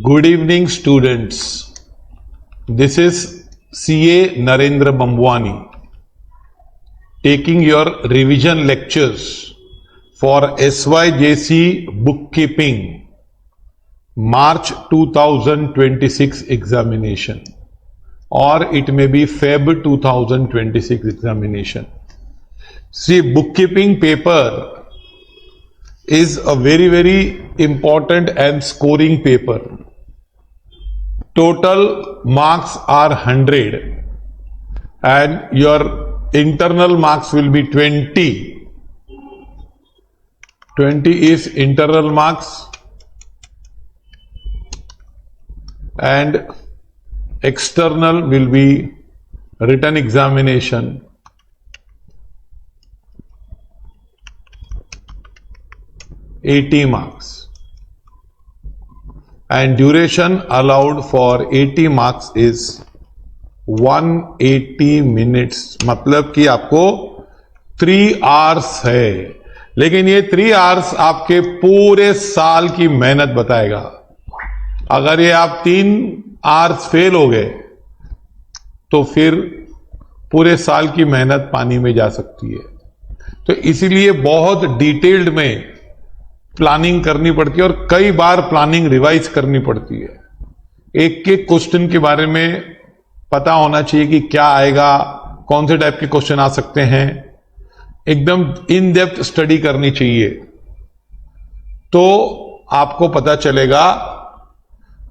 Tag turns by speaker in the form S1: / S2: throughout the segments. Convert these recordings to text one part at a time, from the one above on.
S1: Good evening, students. This is CA Narendra Bambwani taking your revision lectures for SYJC Bookkeeping March 2026 examination, or it may be Feb 2026 examination. See, bookkeeping paper is a very important and scoring paper. Total marks are 100 and your internal marks will be 20. 20 is internal marks and external will be written examination. $80 marks, and duration allowed for 80 marks is 180 minutes. मतलब कि आपको 3 hours है, लेकिन ये 3 hours आपके पूरे साल की मेहनत बताएगा. अगर ये आप 3 hours फेल हो गए तो फिर पूरे साल की मेहनत पानी में जा सकती है. तो इसीलिए बहुत डिटेल्ड में प्लानिंग करनी पड़ती है और कई बार प्लानिंग रिवाइज करनी पड़ती है. एक एक क्वेश्चन के बारे में पता होना चाहिए कि क्या आएगा, कौन से टाइप के क्वेश्चन आ सकते हैं. एकदम इन डेप्थ स्टडी करनी चाहिए, तो आपको पता चलेगा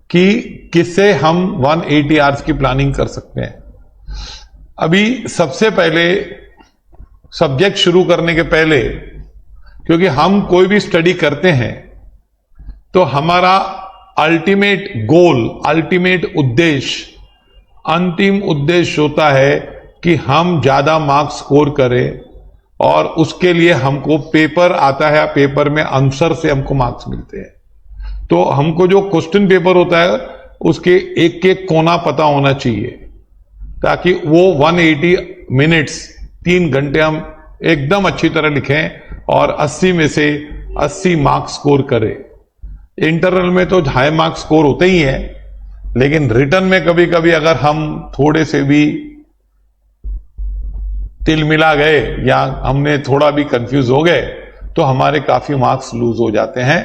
S1: कि किससे हम 180 आवर्स की प्लानिंग कर सकते हैं. अभी सबसे पहले सब्जेक्ट शुरू करने के पहले, क्योंकि हम कोई भी स्टडी करते हैं तो हमारा अल्टीमेट गोल, अल्टीमेट उद्देश्य, अंतिम उद्देश्य होता है कि हम ज्यादा मार्क्स स्कोर करें, और उसके लिए हमको पेपर आता है, पेपर में आंसर से हमको मार्क्स मिलते हैं. तो हमको जो क्वेश्चन पेपर होता है उसके एक एक कोना पता होना चाहिए, ताकि वो 180 मिनट्स 3 घंटे हम एकदम अच्छी तरह लिखें और 80 में से 80 मार्क्स स्कोर करें. इंटरनल में तो हाई मार्क्स स्कोर होते ही हैं, लेकिन रिटर्न में कभी कभी अगर हम थोड़े से भी तिल मिला गए या हमने थोड़ा भी कंफ्यूज हो गए तो हमारे काफी मार्क्स लूज हो जाते हैं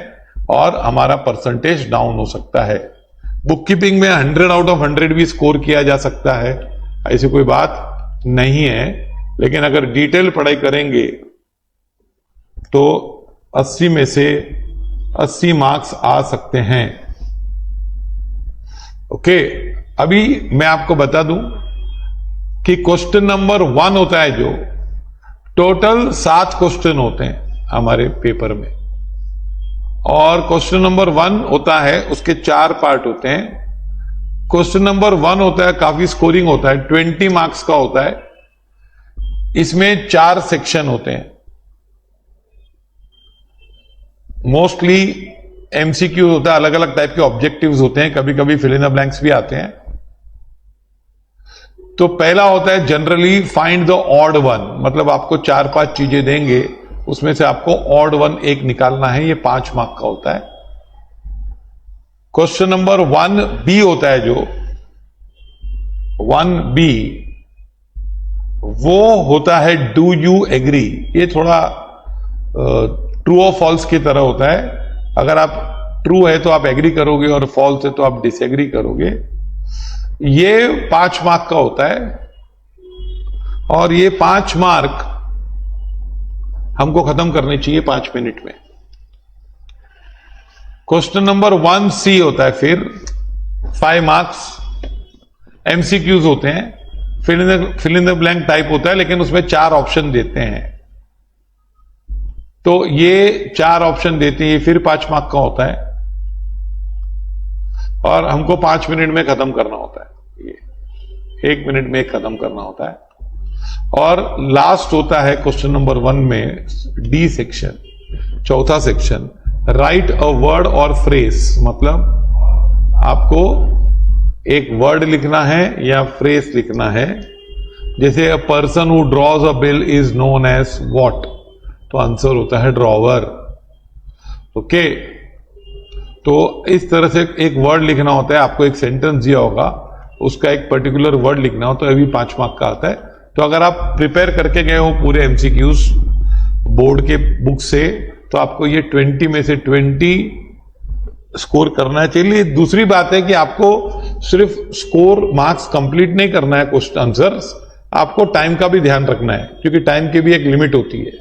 S1: और हमारा परसेंटेज डाउन हो सकता है. बुककीपिंग में 100 आउट ऑफ 100 भी स्कोर किया जा सकता है, ऐसी कोई बात नहीं है. लेकिन अगर डिटेल पढ़ाई करेंगे तो 80 में से 80 मार्क्स आ सकते हैं. ओके, अभी मैं आपको बता दूं कि क्वेश्चन नंबर 1 होता है, जो टोटल 7 क्वेश्चन होते हैं हमारे पेपर में, और क्वेश्चन नंबर 1 होता है, उसके 4 पार्ट होते हैं. क्वेश्चन नंबर 1 होता है, काफी स्कोरिंग होता है, 20 मार्क्स का होता है. इसमें 4 सेक्शन होते हैं. मोस्टली एमसीक्यू होता है, अलग अलग टाइप के ऑब्जेक्टिव्स होते हैं, कभी कभी फिल इन द ब्लैंक्स भी आते हैं. तो पहला होता है generally find the odd one, मतलब आपको 4-5 चीजें देंगे, उसमें से आपको ऑड वन एक निकालना है. ये 5 मार्क का होता है. क्वेश्चन नंबर 1B होता है, जो 1B वो होता है डू यू एग्री. ये थोड़ा ट्रू और फॉल्स की तरह होता है. अगर आप ट्रू है तो आप एग्री करोगे और फॉल्स है तो आप डिसएग्री करोगे. ये 5 मार्क का होता है, और ये 5 मार्क हमको खत्म करने चाहिए 5 मिनट में. क्वेश्चन नंबर 1C होता है, फिर 5 मार्क्स एमसीक्यूज होते हैं, fill in the blank type होता है, लेकिन उसमें 4 ऑप्शन देते हैं. तो ये 4 ऑप्शन देते हैं, ये फिर 5 मार्क का होता है, और हमको 5 मिनट में खत्म करना होता है. ये 1 मिनट में खत्म करना होता है. और लास्ट होता है क्वेश्चन नंबर 1 में डी सेक्शन, चौथा सेक्शन, राइट अ वर्ड और फ्रेज. मतलब आपको एक वर्ड लिखना है या फ्रेज लिखना है. जैसे a person who draws a bill is known as what, तो आंसर होता है ड्रॉवर. ओके, तो इस तरह से एक वर्ड लिखना होता है, आपको एक सेंटेंस दिया होगा, उसका एक पर्टिकुलर वर्ड लिखना हो, तो अभी 5 मार्क का आता है। तो अगर आप प्रिपेयर करके गए हो पूरे एमसीक्यूज बोर्ड के बुक से, तो आपको ये 20 में से 20 स्कोर करना चाहिए। दूसरी बात है कि आपको सिर्फ स्कोर मार्क्स कंप्लीट नहीं करना है क्वेश्चन आंसर्स, आपको टाइम का भी ध्यान रखना है, क्योंकि टाइम की भी एक लिमिट होती है।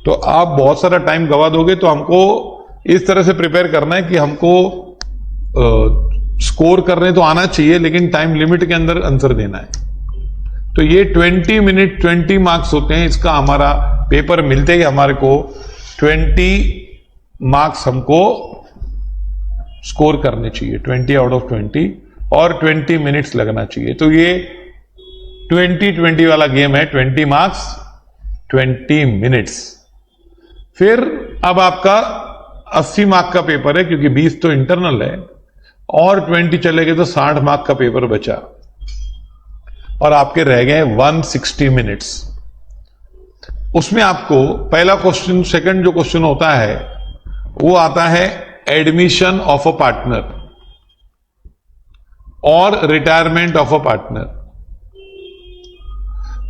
S1: तो आप बहुत सारा टाइम गवा दोगे, तो हमको इस तरह से प्रिपेयर करना है कि हमको स्कोर करने तो आना चाहिए, लेकिन टाइम लिमिट के अंदर आंसर देना है। तो ये 20 मिनट 20 मार्क्स होते हैं। इसका हमारा पेपर मिलते ही हमारे को 20 मार्क्स हमको स्कोर करने चाहिए, 20 आउट ऑफ 20, और 20 मिनट्स लगना चाहिए। तो ये 20-20 वाला गेम है, 20 मार्क्स 20 मिनट्स। फिर अब आपका 80 मार्क का पेपर है, क्योंकि 20 तो इंटरनल है, और 20 चले गए तो 60 मार्क का पेपर बचा, और आपके रह गए 160 मिनट्स। उसमें आपको पहला क्वेश्चन, सेकंड जो क्वेश्चन होता है वो आता है एडमिशन ऑफ अ पार्टनर और रिटायरमेंट ऑफ अ पार्टनर।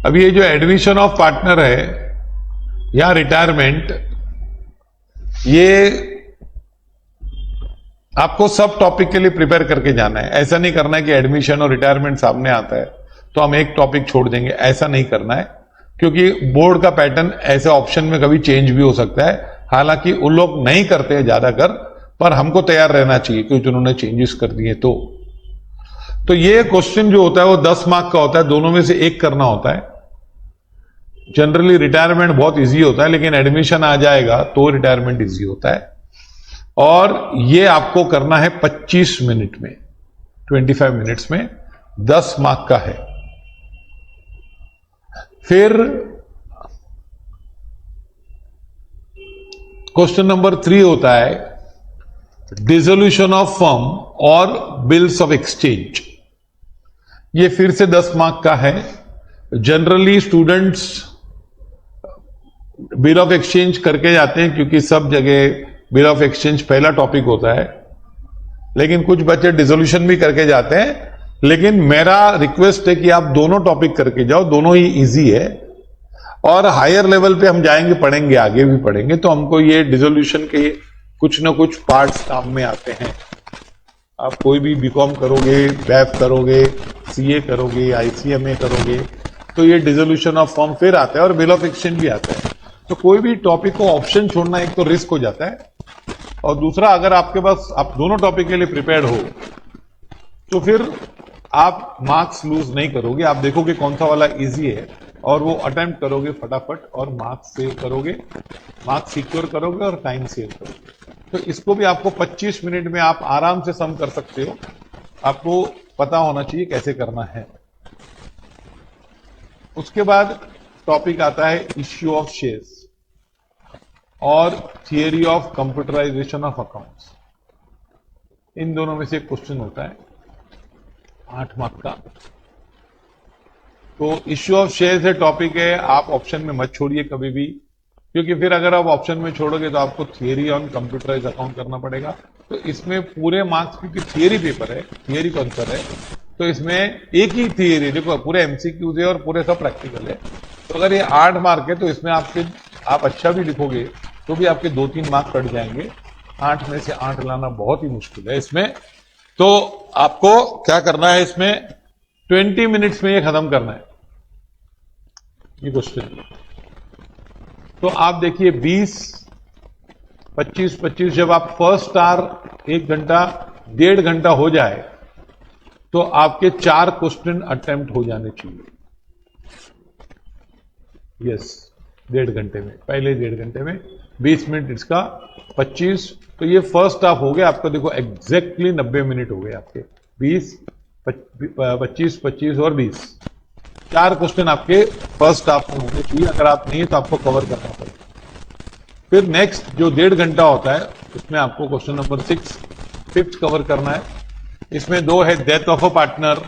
S1: अब ये जो एडमिशन ऑफ पार्टनर है या रिटायरमेंट, ये आपको सब टॉपिक के लिए प्रिपेयर करके जाना है। ऐसा नहीं करना है कि एडमिशन और रिटायरमेंट सामने आता है तो हम एक टॉपिक छोड़ देंगे, ऐसा नहीं करना है, क्योंकि बोर्ड का पैटर्न ऐसे ऑप्शन में कभी चेंज भी हो सकता है। हालांकि उन लोग नहीं करते हैं ज्यादातर, पर हमको तैयार रहना चाहिए, क्योंकि उन्होंने चेंजेस कर दिए। तो ये क्वेश्चन जो होता है वो 10 मार्क का होता है, दोनों में से एक करना होता है। जनरली रिटायरमेंट बहुत इजी होता है, लेकिन एडमिशन आ जाएगा तो रिटायरमेंट इजी होता है। और ये आपको करना है 25 मिनट में, 25 मिनट्स में, 10 मार्क का है। फिर क्वेश्चन नंबर 3 होता है डिसोल्यूशन ऑफ फर्म और बिल्स ऑफ एक्सचेंज। ये फिर से 10 मार्क का है। Generally students bill of exchange करके जाते हैं, क्योंकि सब जगह बिल ऑफ एक्सचेंज पहला टॉपिक होता है, लेकिन कुछ बच्चे डिसोल्यूशन भी करके जाते हैं। लेकिन मेरा रिक्वेस्ट है कि आप दोनों टॉपिक करके जाओ, दोनों ही इजी है, और हायर लेवल पे हम जाएंगे, पढ़ेंगे, आगे भी पढ़ेंगे, तो हमको ये डिसोल्यूशन के कुछ ना कुछ पार्ट्स काम में आते हैं। आप कोई भी बीकॉम करोगे, बैफ करोगे, सीए करोगे, आईसीएमए करोगे, तो ये डिसोल्यूशन ऑफ फर्म फिर आता है, और बिल ऑफ एक्सचेंज भी आता है। तो कोई भी टॉपिक को ऑप्शन छोड़ना एक तो रिस्क हो जाता है, और दूसरा अगर आपके पास आप दोनों टॉपिक के लिए प्रिपेयर्ड हो तो फिर आप मार्क्स लूज नहीं करोगे। आप देखोगे कौन सा वाला इजी है और वो अटेम्प्ट करोगे फटाफट, और मार्क्स सेव करोगे, मार्क्स सिक्योर करोगे और टाइम सेव करोगे। तो इसको भी आपको 25 मिनट में आप आराम से सम कर सकते हो। आपको पता होना चाहिए कैसे करना है। उसके बाद टॉपिक आता है इश्यू ऑफ शेयर्स और theory of computerisation of accounts. इन दोनों में से एक क्वेश्चन होता है 8 मार्क का। तो इश्यू ऑफ शेयर्स है टॉपिक है, आप ऑप्शन में मत छोड़िए कभी भी, क्योंकि फिर अगर आप ऑप्शन में छोड़ोगे तो आपको थियरी ऑन कंप्यूटराइज अकाउंट करना पड़ेगा। तो इसमें पूरे मार्क्स, क्योंकि थियरी पेपर है, थियरी कॉन्सर है, तो इसमें एक ही थियरी, देखो पूरे एमसीक्यूज है और पूरे सब प्रैक्टिकल है। तो अगर ये 8 मार्क है तो इसमें आप अच्छा भी लिखोगे तो भी आपके 2-3 मार्क कट जाएंगे। 8 में से 8 लाना बहुत ही मुश्किल है इसमें। तो आपको क्या करना है, इसमें 20 मिनट्स में ये खत्म करना है ये क्वेश्चन। तो आप देखिए 20, 25, 25, जब आप फर्स्ट आवर 1 घंटा 1.5 घंटा हो जाए तो आपके 4 क्वेश्चन अटेम्प्ट हो जाने चाहिए। यस, 1.5 घंटे में, पहले 1.5 घंटे में 20 मिनट इसका 25। तो ये फर्स्ट हाफ हो गया आपका। देखो एग्जैक्टली 90 मिनट हो गए आपके। 20, 25, 25 और 20, 4 क्वेश्चन आपके फर्स्ट हाफ में होने चाहिए। अगर आप नहीं तो आपको कवर करना पड़ेगा। फिर नेक्स्ट जो 1.5 घंटा होता है उसमें आपको क्वेश्चन नंबर 6, 5th कवर करना है। इसमें 2 है डेथ ऑफ अ पार्टनर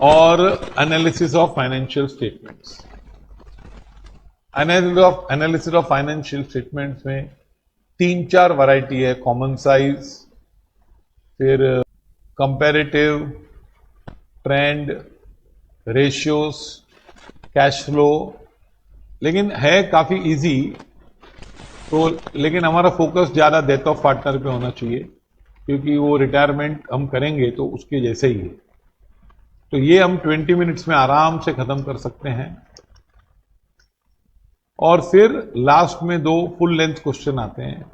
S1: और analysis of financial statements. Analysis of financial statements में 3-4 वैरायटी है, कॉमन साइज, फिर comparative, trend, ratios, cash flow, लेकिन है काफी इजी। तो लेकिन हमारा फोकस ज्यादा डेथ ऑफ पार्टनर पे होना चाहिए, क्योंकि वो रिटायरमेंट हम करेंगे तो उसके जैसे ही है। तो ये हम 20 मिनट्स में आराम से खत्म कर सकते हैं। और फिर लास्ट में 2 फुल लेंथ क्वेश्चन आते हैं।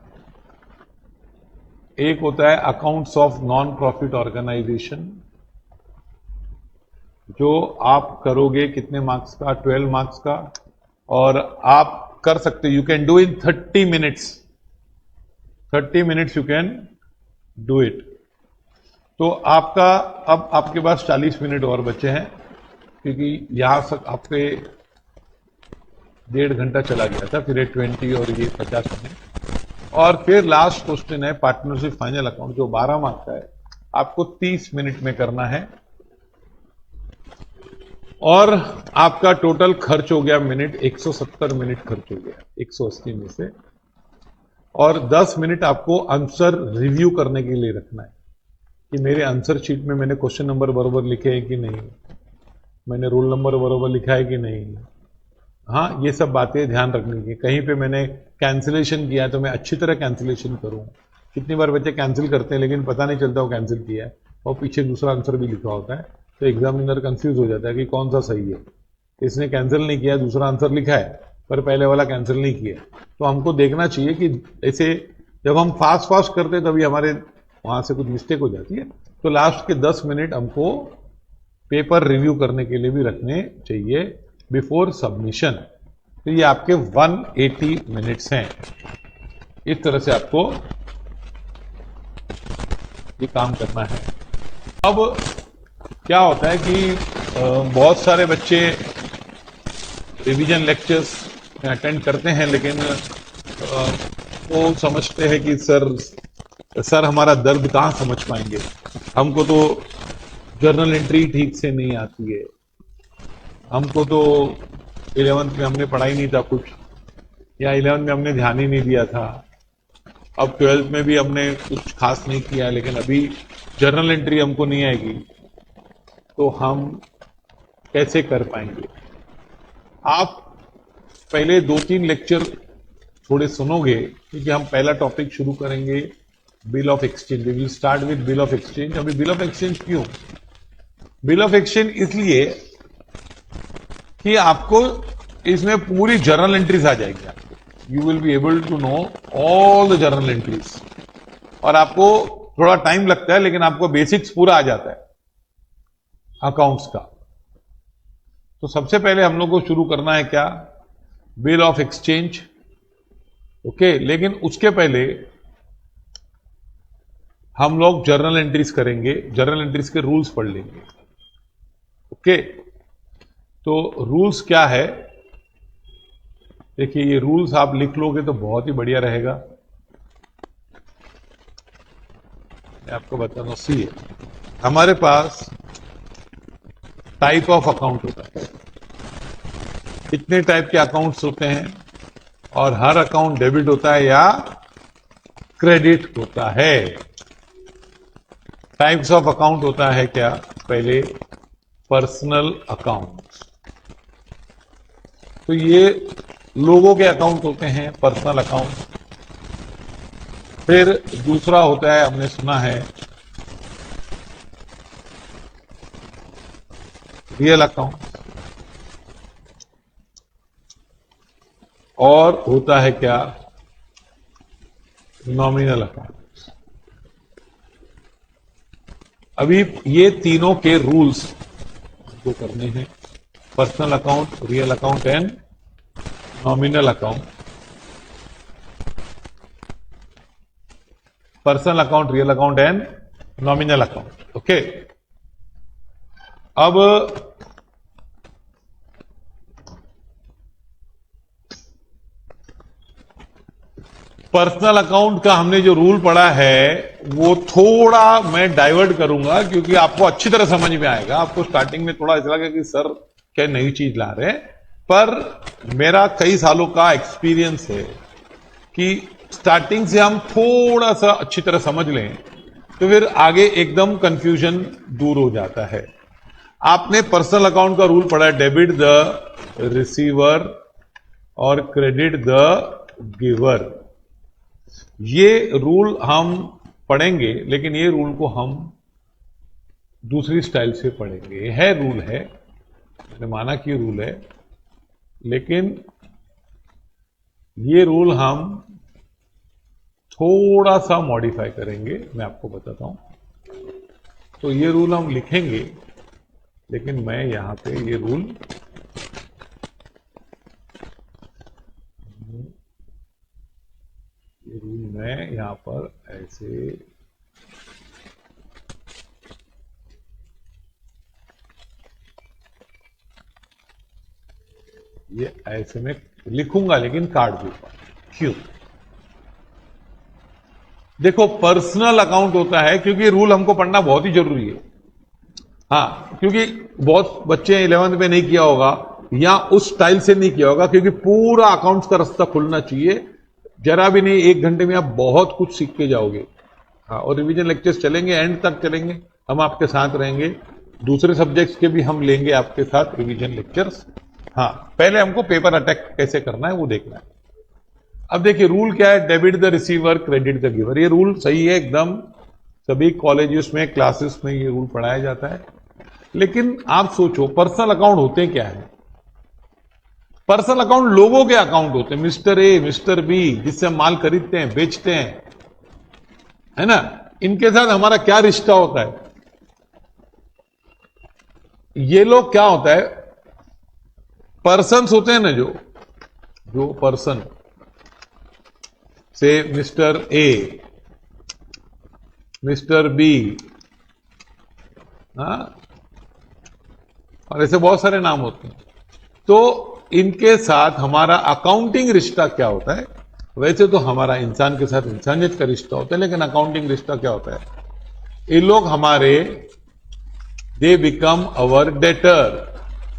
S1: एक होता है accounts of non profit organisation, जो आप करोगे कितने मार्क्स का, 12 मार्क्स का, और आप कर सकते, you can do in 30 minutes, 30 minutes you can do it. तो आपका अब आपके पास 40 मिनट और बचे हैं, क्योंकि यहां तक आपके 1.5 घंटा चला गया था, फिर ये 20 और ये 50 मिनट। और फिर लास्ट क्वेश्चन है पार्टनरशिप फाइनल अकाउंट, जो 12 मार्क्स का है, आपको 30 मिनट में करना है। और आपका टोटल खर्च हो गया मिनट, 170 मिनट खर्च हो गया 180 में से। और 10 मिनट आपको आंसर रिव्यू करने के लिए रखना है कि मेरे आंसर शीट में मैंने क्वेश्चन नंबर बराबर लिखे हैं कि नहीं, मैंने रोल नंबर बराबर लिखा है कि नहीं। हाँ, ये सब बातें ध्यान रखनी है। कहीं पे मैंने कैंसिलेशन किया है तो मैं अच्छी तरह कैंसिलेशन करूं। कितनी बार बच्चे कैंसिल करते हैं लेकिन पता नहीं चलता वो कैंसिल किया है, और पीछे दूसरा आंसर भी लिखा होता है, तो एग्जामिनर कंफ्यूज हो जाता है कि कौन सा सही है। इसने कैंसिल नहीं किया, दूसरा आंसर लिखा है, पर पहले वाला कैंसिल नहीं किया। तो हमको देखना चाहिए कि ऐसे जब हम फास्ट करते हैं तभी हमारे वहां से कुछ मिस्टेक हो जाती है। तो लास्ट के 10 मिनट हमको पेपर रिव्यू करने के लिए भी रखने चाहिए बिफोर सबमिशन। तो ये आपके 180 मिनट्स हैं। इस तरह से आपको ये काम करना है। अब क्या होता है कि बहुत सारे बच्चे रिवीजन लेक्चर्स में अटेंड करते हैं, लेकिन वो समझते हैं कि सर हमारा दर्द कहाँ समझ पाएंगे, हमको तो जर्नल एंट्री ठीक से नहीं आती है, हमको तो 11th में हमने पढ़ा ही नहीं था कुछ, या 11th में हमने ध्यान ही नहीं दिया था, अब 12th में भी हमने कुछ खास नहीं किया, लेकिन अभी जर्नल एंट्री हमको नहीं आएगी, तो हम कैसे कर पाएंगे। आप पहले 2-3 लेक्चर थोड़े सुनोगे, क्योंकि हम पहला टॉपिक शुरू करेंगे bill of exchange. We will start with bill of exchange. अभी बिल ऑफ एक्सचेंज क्यों? बिल ऑफ एक्सचेंज इसलिए कि आपको इसमें पूरी जर्नल एंट्रीज आ जाएगी। You will be able to know all the journal entries, और आपको थोड़ा टाइम लगता है लेकिन आपको बेसिक्स पूरा आ जाता है अकाउंट्स का। तो सबसे पहले हम लोग को शुरू करना है क्या? Bill of exchange. ओके, लेकिन उसके पहले हम लोग जर्नल एंट्रीज करेंगे, जर्नल एंट्रीज के रूल्स पढ़ लेंगे। ओके, तो रूल्स क्या है? देखिए, ये रूल्स आप लिख लोगे तो बहुत ही बढ़िया रहेगा। मैं आपको बताना, सी हमारे पास टाइप ऑफ अकाउंट होता है। कितने टाइप के अकाउंट्स होते हैं, और हर अकाउंट डेबिट होता है या क्रेडिट होता है। टाइप्स ऑफ अकाउंट होता है क्या? पहले पर्सनल अकाउंट, तो ये लोगों के अकाउंट होते हैं, पर्सनल अकाउंट। फिर दूसरा होता है, हमने सुना है, रियल अकाउंट, और होता है क्या? Nominal account. अभी ये तीनों के रूल्स को करने हैं, personal account, real account and nominal account. Personal account, real account and nominal account. Okay, अब पर्सनल अकाउंट का हमने जो रूल पढ़ा है वो थोड़ा मैं डाइवर्ट करूंगा, क्योंकि आपको अच्छी तरह समझ में आएगा। आपको स्टार्टिंग में थोड़ा ऐसा लगा कि सर क्या नई चीज ला रहे हैं, पर मेरा कई सालों का एक्सपीरियंस है कि स्टार्टिंग से हम थोड़ा सा अच्छी तरह समझ लें तो फिर आगे एकदम कंफ्यूजन दूर हो जाता है। आपने पर्सनल अकाउंट का रूल पढ़ा है, डेबिट द रिसीवर और क्रेडिट द गिवर। ये रूल हम पढ़ेंगे, लेकिन ये रूल को हम दूसरी स्टाइल से पढ़ेंगे। है रूल है, मैंने माना कि रूल है, लेकिन ये रूल हम थोड़ा सा मॉडिफाई करेंगे, मैं आपको बताता हूं। तो ये रूल हम लिखेंगे, लेकिन मैं यहां पे ये रूल मैं यहां पर ऐसे ये ऐसे में लिखूंगा, लेकिन काट दूंगा। क्यों? देखो, पर्सनल अकाउंट होता है, क्योंकि रूल हमको पढ़ना बहुत ही जरूरी है। हाँ, क्योंकि बहुत बच्चे 11th में नहीं किया होगा या उस स्टाइल से नहीं किया होगा, क्योंकि पूरा अकाउंट्स का रास्ता खुलना चाहिए। जरा भी नहीं, 1 घंटे में आप बहुत कुछ सीख के जाओगे। हाँ, और रिवीजन लेक्चर्स चलेंगे, एंड तक चलेंगे, हम आपके साथ रहेंगे। दूसरे सब्जेक्ट्स के भी हम लेंगे आपके साथ रिवीजन लेक्चर्स। हाँ, पहले हमको पेपर अटैक कैसे करना है वो देखना है। अब देखिए रूल क्या है, debit the receiver credit the giver. ये रूल सही है एकदम, सभी कॉलेजेस में क्लासेस में ये रूल पढ़ाया जाता है। लेकिन आप सोचो, पर्सनल अकाउंट होते क्या है? पर्सनल अकाउंट लोगों के अकाउंट होते हैं, मिस्टर ए, मिस्टर बी, जिससे हम माल खरीदते हैं, बेचते हैं, है ना। इनके साथ हमारा क्या रिश्ता होता है? ये लोग क्या होता है, पर्सन्स होते हैं ना, जो पर्सन से मिस्टर ए, मिस्टर बी, और ऐसे बहुत सारे नाम होते हैं। तो इनके साथ हमारा अकाउंटिंग रिश्ता क्या होता है? वैसे तो हमारा इंसान के साथ इंसानियत का रिश्ता होता है, लेकिन अकाउंटिंग रिश्ता क्या होता है? ये लोग हमारे, दे बिकम अवर डेटर।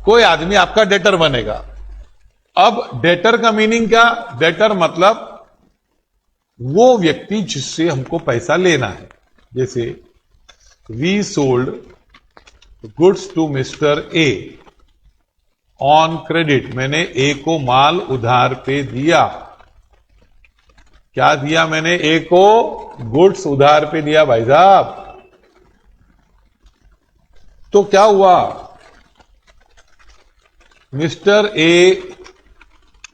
S1: कोई आदमी आपका डेटर बनेगा। अब डेटर का मीनिंग क्या? डेटर मतलब वो व्यक्ति जिससे हमको पैसा लेना है। जैसे we sold goods to mister A on credit. मैंने ए को माल उधार पे दिया। क्या दिया मैंने? ए को गुड्स उधार पे दिया भाई साहब। तो क्या हुआ? Mister A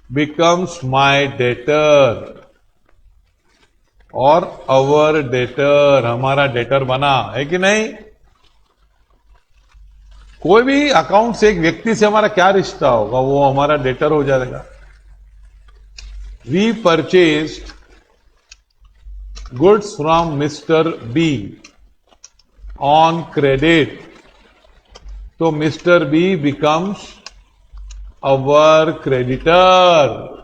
S1: becomes my debtor और अवर डेटर, हमारा डेटर बना, है कि नहीं? कोई भी अकाउंट से एक व्यक्ति से हमारा क्या रिश्ता होगा, वो हमारा डेटर हो जाएगा। We purchased goods from mister B on credit, तो mister B becomes our creditor.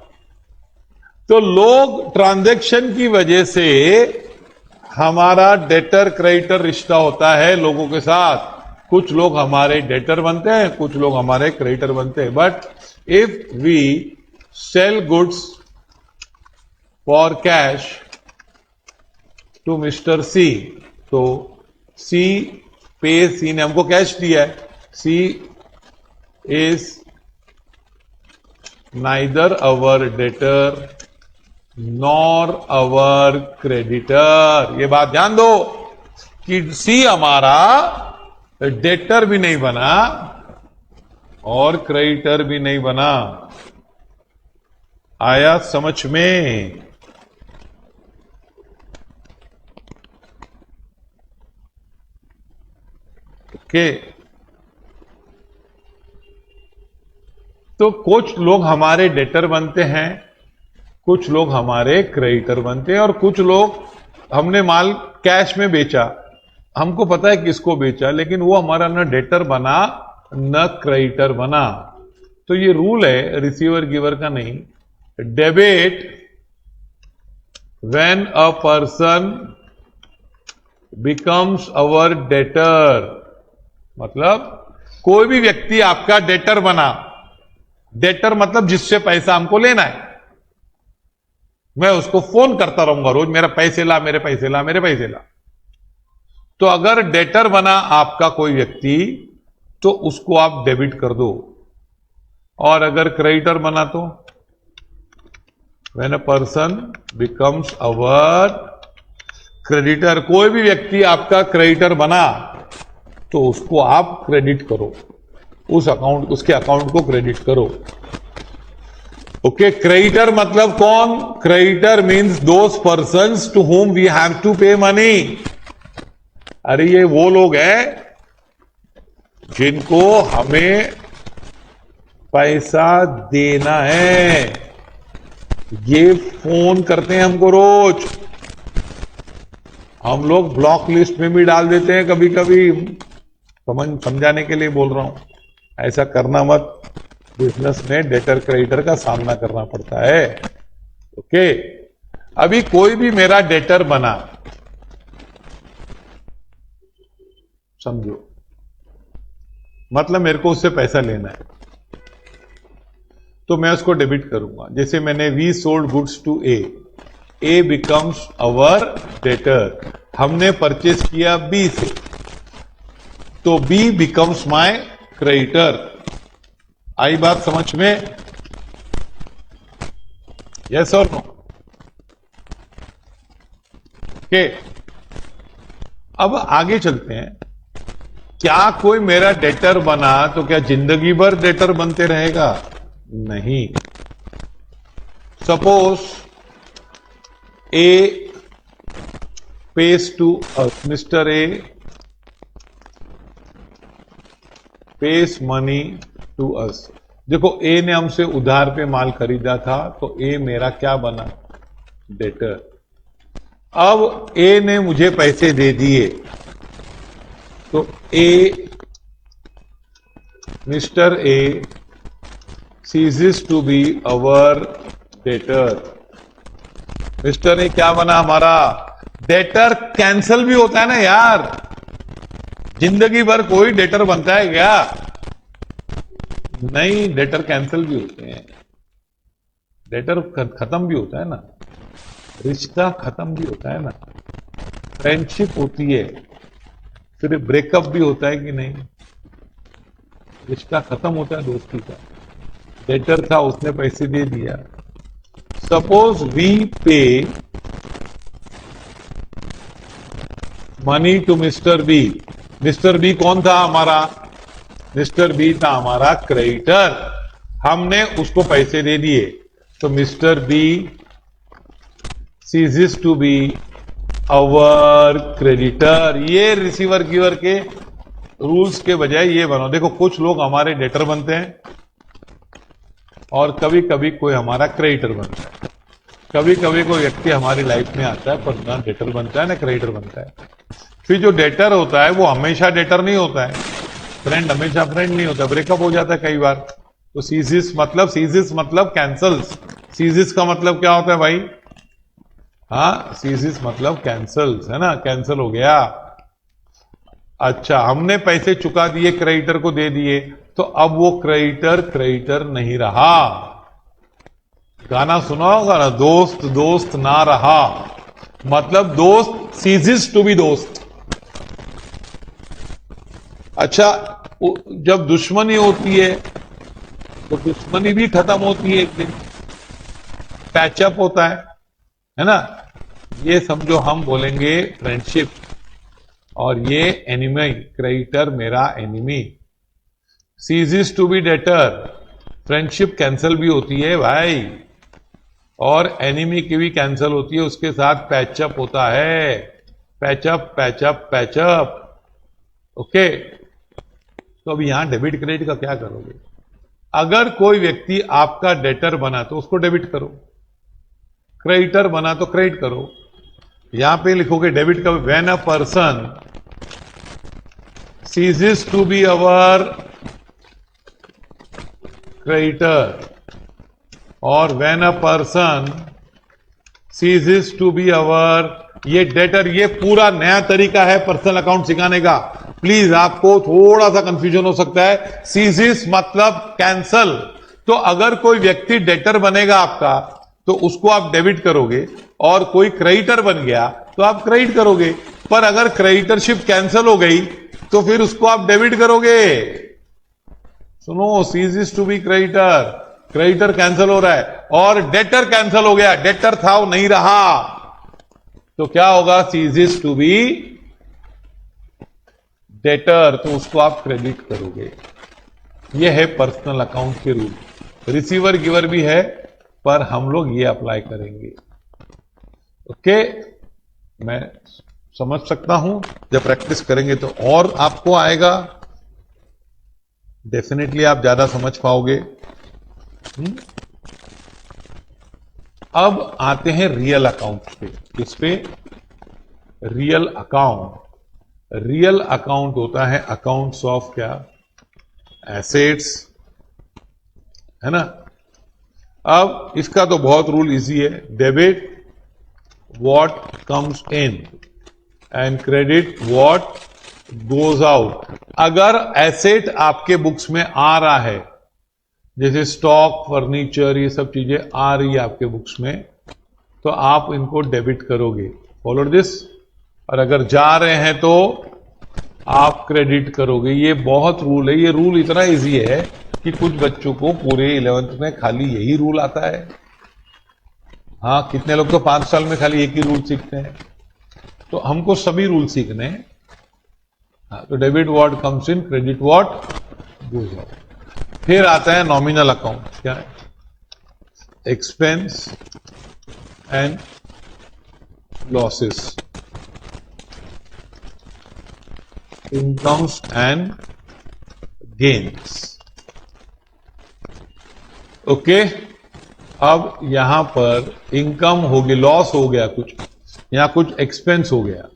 S1: तो लोग ट्रांजैक्शन की वजह से हमारा डेटर क्रेडिटर रिश्ता होता है लोगों के साथ। कुछ लोग हमारे डेटर बनते हैं, कुछ लोग हमारे क्रेडिटर बनते हैं। But if we sell goods for cash to mister C, तो सी पे, सी ने हमको कैश दिया है। C is neither our debtor nor our creditor. ये बात ध्यान दो कि सी हमारा डेटर भी नहीं बना और क्रेडिटर भी नहीं बना। आया समझ में? ओके। तो कुछ लोग हमारे डेटर बनते हैं, कुछ लोग हमारे क्रेडिटर बनते हैं, और कुछ लोग, हमने माल कैश में बेचा, हमको पता है किसको बेचा, लेकिन वो हमारा न डेटर बना न क्रेडिटर बना। तो ये रूल है रिसीवर गिवर का नहीं। Debit when a person becomes our debtor, मतलब कोई भी व्यक्ति आपका डेटर बना। डेटर मतलब जिससे पैसा हमको लेना है। मैं उसको फोन करता रहूंगा रोज, मेरा पैसे ला, मेरे पैसे ला, मेरे पैसे ला। तो अगर डेटर बना आपका कोई व्यक्ति तो उसको आप डेबिट कर दो, और अगर क्रेडिटर बना तो when a person becomes our creditor, कोई भी व्यक्ति आपका क्रेडिटर बना तो उसको आप क्रेडिट करो, उस अकाउंट, उसके अकाउंट को क्रेडिट करो। ओके, क्रेडिटर मतलब कौन? Creditor means those persons to whom we have to pay money. अरे ये वो लोग हैं जिनको हमें पैसा देना है, ये फोन करते हैं हमको रोज, हम लोग ब्लॉक लिस्ट में भी डाल देते हैं कभी कभी, समझाने के लिए बोल रहा हूं, ऐसा करना मत। बिजनेस में डेटर क्रेडिटर का सामना करना पड़ता है। ओके, अभी कोई भी मेरा डेटर बना, समझो, मतलब मेरे को उससे पैसा लेना है तो मैं उसको डेबिट करूंगा। जैसे मैंने we sold goods to A becomes our debtor, हमने परचेस किया बी से तो बी बिकम्स माय क्रेडिटर। आई बात समझ में? यस और नो? ओके, अब आगे चलते हैं। क्या कोई मेरा डेटर बना तो क्या जिंदगी भर डेटर बनते रहेगा? नहीं। Suppose A pays to mister A pays money to us. देखो, ए ने हमसे उधार पे माल खरीदा था तो ए मेरा क्या बना? डेटर। अब ए ने मुझे पैसे दे दिए तो A, mister A ceases to be our debtor. Mister A क्या बना हमारा? डेटर कैंसल भी होता है ना यार, जिंदगी भर कोई डेटर बनता है क्या? नहीं, डेटर कैंसल भी होते हैं, डेटर खत्म भी होता है ना, रिश्ता खत्म भी होता है ना, फ्रेंडशिप होती है, फिर ब्रेकअप भी होता है कि नहीं, रिश्ता खत्म होता है दोस्ती का। डेटर था, उसने पैसे दे दिया। Suppose we pay money to mister B. Mister B कौन था हमारा? मिस्टर बी था हमारा क्रेडिटर, हमने उसको पैसे दे दिए तो mister B ceases to be our creditor. ये रिसीवर गिवर के रूल्स के बजाय ये बनो। देखो, कुछ लोग हमारे डेटर बनते हैं और कभी कभी कोई हमारा क्रेडिटर बनता है। कभी कभी कोई व्यक्ति हमारी लाइफ में आता है पर ना डेटर बनता है ना क्रेडिटर बनता है। फिर जो डेटर होता है वो हमेशा डेटर नहीं होता है, फ्रेंड हमेशा फ्रेंड नहीं होता, ब्रेकअप हो जाता है कई बार। तो सीजिस मतलब कैंसल्स। सीजिस का मतलब क्या होता है भाई? हाँ, सीजिस मतलब कैंसल्स, है ना, कैंसल हो गया। अच्छा, हमने पैसे चुका दिए, क्रेडिटर को दे दिए, तो अब वो क्रेडिटर नहीं रहा। गाना सुना होगा ना, दोस्त दोस्त ना रहा, मतलब दोस्त सीजिस टू बी दोस्त। अच्छा, जब दुश्मनी होती है तो दुश्मनी भी खत्म होती है एक दिन, पैचअप होता है ना। ये समझो हम बोलेंगे फ्रेंडशिप, और ये एनिमी, क्रेडिटर मेरा enemy. Ceases to be debtor, friendship cancel भी होती है भाई, और एनिमी की भी कैंसल होती है, उसके साथ पैचअप होता है। पैचअप। ओके, तो अब यहां डेबिट क्रेडिट का क्या करोगे? अगर कोई व्यक्ति आपका डेटर बना तो उसको डेबिट करो, क्रेडिटर बना तो क्रेडिट करो। यहां पे लिखोगे डेबिट का, when a person ceases to be our creditor और when a person ceases to be our ये डेटर। ये पूरा नया तरीका है पर्सनल अकाउंट सिखाने का। प्लीज, आपको थोड़ा सा कंफ्यूजन हो सकता है। सीजिस मतलब कैंसल, तो अगर कोई व्यक्ति डेटर बनेगा आपका तो उसको आप डेबिट करोगे, और कोई क्रेडिटर बन गया तो आप क्रेडिट करोगे। पर अगर क्रेडिटरशिप कैंसिल हो गई तो फिर उसको आप डेबिट करोगे। सुनो, ceases to be creditor, creditor cancel हो रहा है, और डेटर कैंसिल हो गया, डेटर था वो नहीं रहा, तो क्या होगा? सीजेस टू बी डेटर, तो उसको आप क्रेडिट करोगे। ये है पर्सनल अकाउंट के रूल। रिसीवर गिवर भी है, पर हम लोग ये अप्लाई करेंगे। ओके, मैं समझ सकता हूं, जब प्रैक्टिस करेंगे तो और आपको आएगा, डेफिनेटली आप ज्यादा समझ पाओगे। अब आते हैं रियल अकाउंट पे। किस पे? Real account. रियल अकाउंट होता है अकाउंट्स ऑफ क्या? एसेट्स, है ना। अब इसका तो बहुत रूल इजी है। Debit what comes in and credit what goes out. अगर एसेट आपके बुक्स में आ रहा है, जैसे स्टॉक, फर्नीचर, ये सब चीजें आ रही है आपके बुक्स में, तो आप इनको डेबिट करोगे। Follow this. और अगर जा रहे हैं तो आप क्रेडिट करोगे। ये बहुत रूल है। ये रूल इतना इजी है कि कुछ बच्चों को पूरे 11th में खाली यही रूल आता है। हाँ, कितने लोग तो 5 साल में खाली एक ही रूल सीखते हैं। तो हमको सभी रूल सीखने हैं। हाँ, तो debit what comes in, credit what goes out. फिर आता है नॉमिनल अकाउंट। क्या है? Expense and losses, incomes and gains. Okay, अब यहां पर इनकम हो गई, लॉस हो गया कुछ, या कुछ एक्सपेंस हो गया,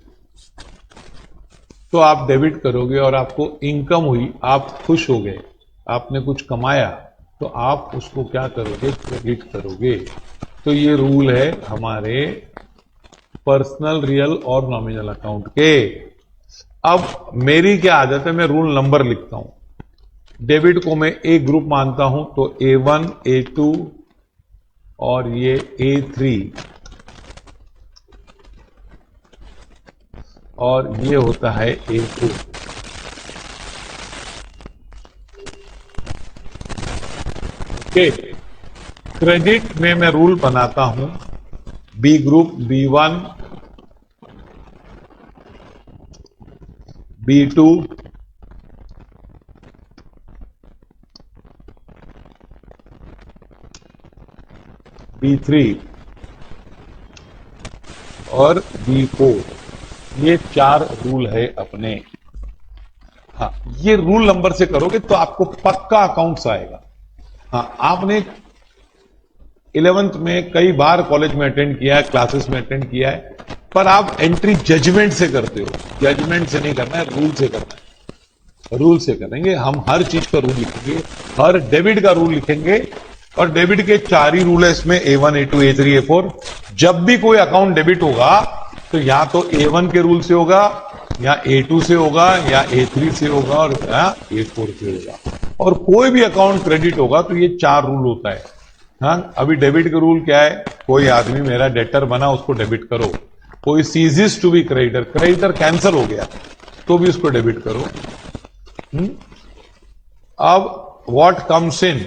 S1: तो आप डेबिट करोगे। और आपको इनकम हुई, आप खुश हो गए, आपने कुछ कमाया, तो आप उसको क्या करोगे? क्रेडिट करोगे। तो ये रूल है हमारे पर्सनल, रियल और नॉमिनल अकाउंट के। अब मेरी क्या आदत है, मैं रूल नंबर लिखता हूं। डेबिट को मैं एक ग्रुप मानता हूं, तो A1, A2 और ये A3, और ये होता है A4। ओके, क्रेडिट में मैं रूल बनाता हूं, B group B1, B2, B3 और B4। ये 4 रूल है अपने। हाँ, ये रूल नंबर से करोगे तो आपको पक्का अकाउंट्स आएगा। हाँ, आपने 11th में कई बार कॉलेज में अटेंड किया है, क्लासेस में अटेंड किया है, पर आप एंट्री जजमेंट से करते हो। जजमेंट से नहीं करना है, रूल से करना है। रूल से करेंगे हम, हर चीज का रूल लिखेंगे, हर डेबिट का रूल लिखेंगे। और डेबिट के 4 ही रूल है इसमें, A1, A2, A3, A4। जब भी कोई अकाउंट डेबिट होगा तो या तो A1 के रूल से होगा, या A2 से होगा, या A3 से होगा, और या A4 से होगा। और कोई भी अकाउंट क्रेडिट होगा तो ये 4 रूल होता है। हाँ, अभी डेबिट का रूल क्या है? कोई आदमी मेरा डेटर बना, उसको डेबिट करो। कोई ceases to be creditor, creditor cancel हो गया तो भी उसको डेबिट करो। अब व्हाट कम्स इन,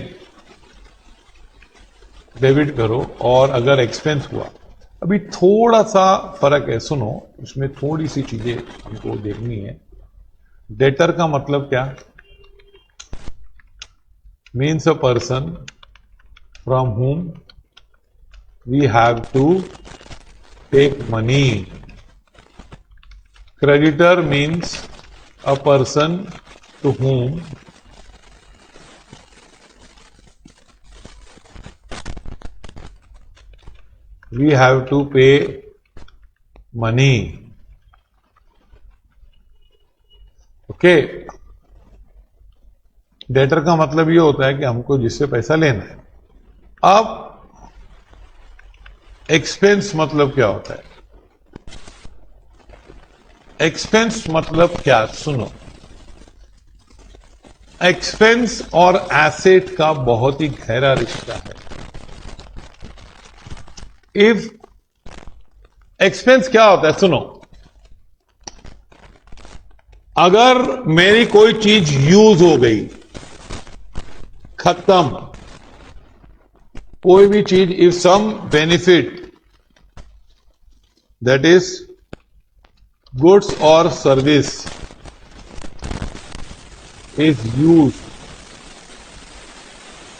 S1: डेबिट करो। और अगर एक्सपेंस हुआ, अभी थोड़ा सा फर्क है, सुनो, इसमें थोड़ी सी चीजें हमको देखनी है। डेटर का मतलब क्या? Means a person from whom we have to take money. Creditor means a person to whom we have to pay money. Okay, debtor का मतलब ये होता है कि हमको जिससे पैसा लेना है। अब एक्सपेंस मतलब क्या होता है? एक्सपेंस मतलब क्या? सुनो, एक्सपेंस और एसेट का बहुत ही गहरा रिश्ता है। इफ एक्सपेंस क्या होता है, सुनो, अगर मेरी कोई चीज यूज हो गई, खत्म, कोई भी चीज, if some benefit that is goods और service is use,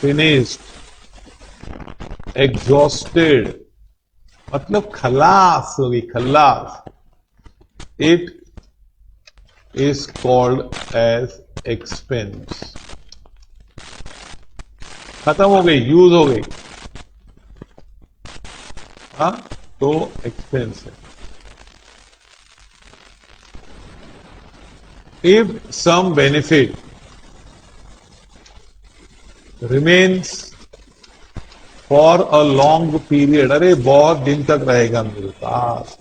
S1: finished, exhausted, मतलब खलास हो गई, खलास, it is called as expense. खत्म हो गई, यूज हो गई, हाँ, तो एक्सपेंस है। If some benefit remains for a long period, अरे बहुत दिन तक रहेगा मेरे पास,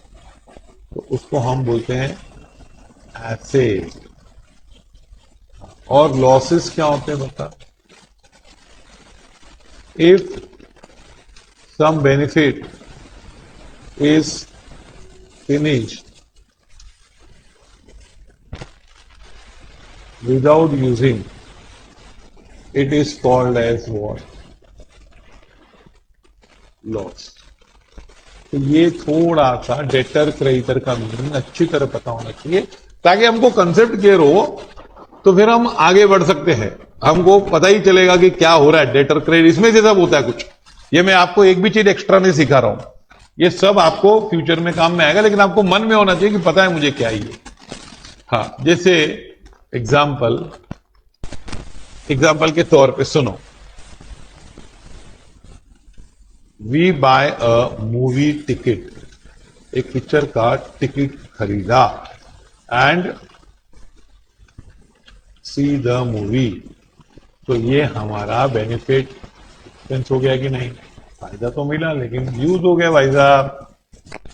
S1: तो उसको हम बोलते हैं एसेट। और लॉसेस क्या होते हैं बता, if some benefit is finished without using, it is called as what? Loss. तो ये थोड़ा सा डेटर क्रेडिटर का मीनिंग अच्छी तरह पता होना चाहिए, ताकि हमको कंसेप्ट क्लियर हो, तो फिर हम आगे बढ़ सकते हैं, हमको पता ही चलेगा कि क्या हो रहा है। डेटर क्रेडिट इसमें से सब होता है कुछ, ये मैं आपको एक भी चीज एक्स्ट्रा नहीं सिखा रहा हूं, ये सब आपको फ्यूचर में काम में आएगा, लेकिन आपको मन में होना चाहिए कि पता है मुझे क्या ये। हाँ, जैसे एग्जाम्पल के तौर पे सुनो, we buy a movie ticket, एक पिक्चर का टिकट खरीदा, एंड सी द मूवी, तो ये हमारा बेनिफिट एक्सपेंस हो गया कि नहीं? फायदा तो मिला, लेकिन यूज हो गया भाई साहब,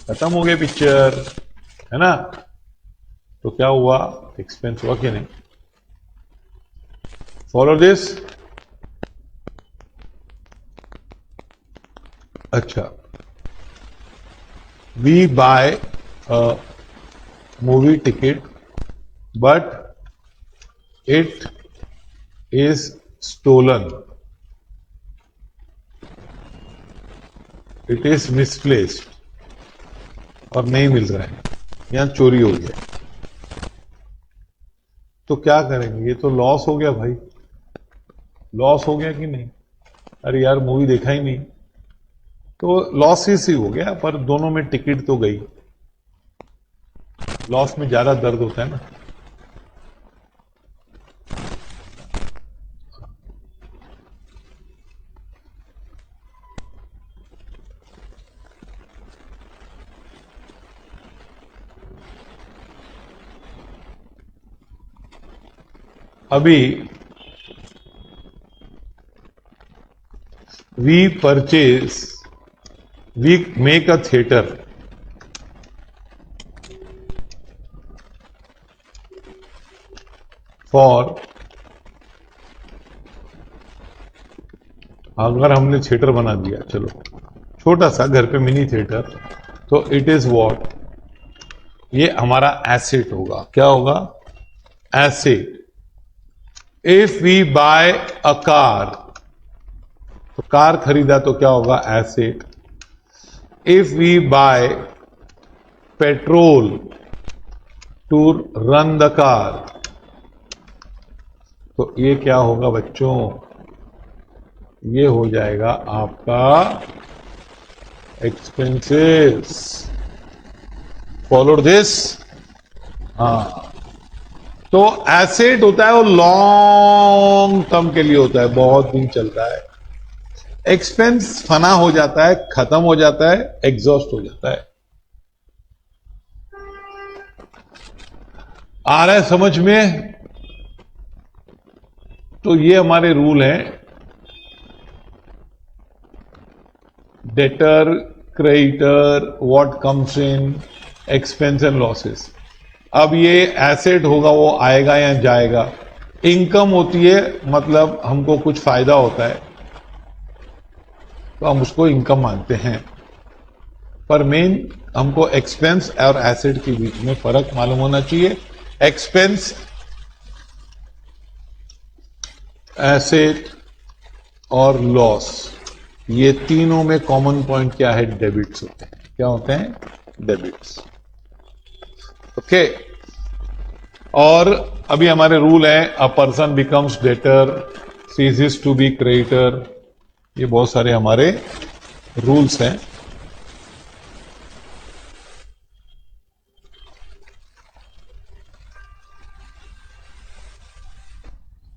S1: खत्म हो गया पिक्चर, है ना? तो क्या हुआ? एक्सपेंस हुआ कि नहीं? Follow this. अच्छा, we buy a movie ticket but it is stolen, it is misplaced, और नहीं मिल रहा है, यहां चोरी हो गया, तो क्या करेंगे? ये तो लॉस हो गया भाई, लॉस हो गया कि नहीं? अरे यार मूवी देखा ही नहीं, तो लॉस ही हो गया, पर दोनों में टिकट तो गई। लॉस में ज्यादा दर्द होता है ना। अभी we make a theater for, अगर हमने थिएटर बना दिया, चलो छोटा सा घर पे मिनी थिएटर, तो इट इज व्हाट? ये हमारा एसेट होगा। क्या होगा? Asset. If we buy a car, तो कार खरीदा तो क्या होगा? Asset. If we buy petrol to run the car, तो ये क्या होगा बच्चों? ये हो जाएगा आपका एक्सपेंसेस। Follow this. हाँ, तो एसेट होता है वो लॉन्ग टर्म के लिए होता है, बहुत दिन चलता है। एक्सपेंस फना हो जाता है, खत्म हो जाता है, एग्जॉस्ट हो जाता है। आ रहा है समझ में? तो ये हमारे रूल हैं, debtor, creditor, what comes in, expense and losses. अब ये एसेट होगा, वो आएगा या जाएगा। इनकम होती है, मतलब हमको कुछ फायदा होता है, तो हम उसको इनकम मानते हैं। पर मेन हमको एक्सपेंस और एसेट के बीच में फर्क मालूम होना चाहिए। एक्सपेंस, एसेट और लॉस, ये तीनों में कॉमन पॉइंट क्या है? डेबिट्स होते हैं। क्या होते हैं? डेबिट्स। ओके। और अभी हमारे रूल है, a person becomes debtor, ceases to be creditor, ये बहुत सारे हमारे रूल्स हैं।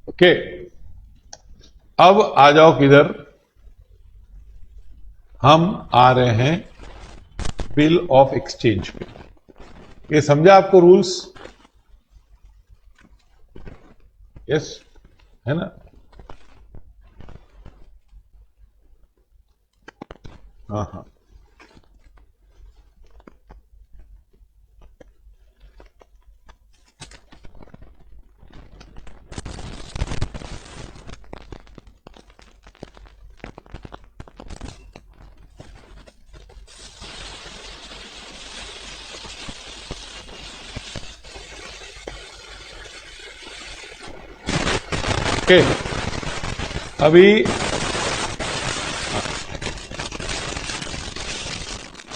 S1: ओके, अब आ जाओ किधर, हम आ रहे हैं बिल ऑफ एक्सचेंज पे। ये समझा आपको रूल्स? यस, है ना? हाँ हाँ, ओके। अभी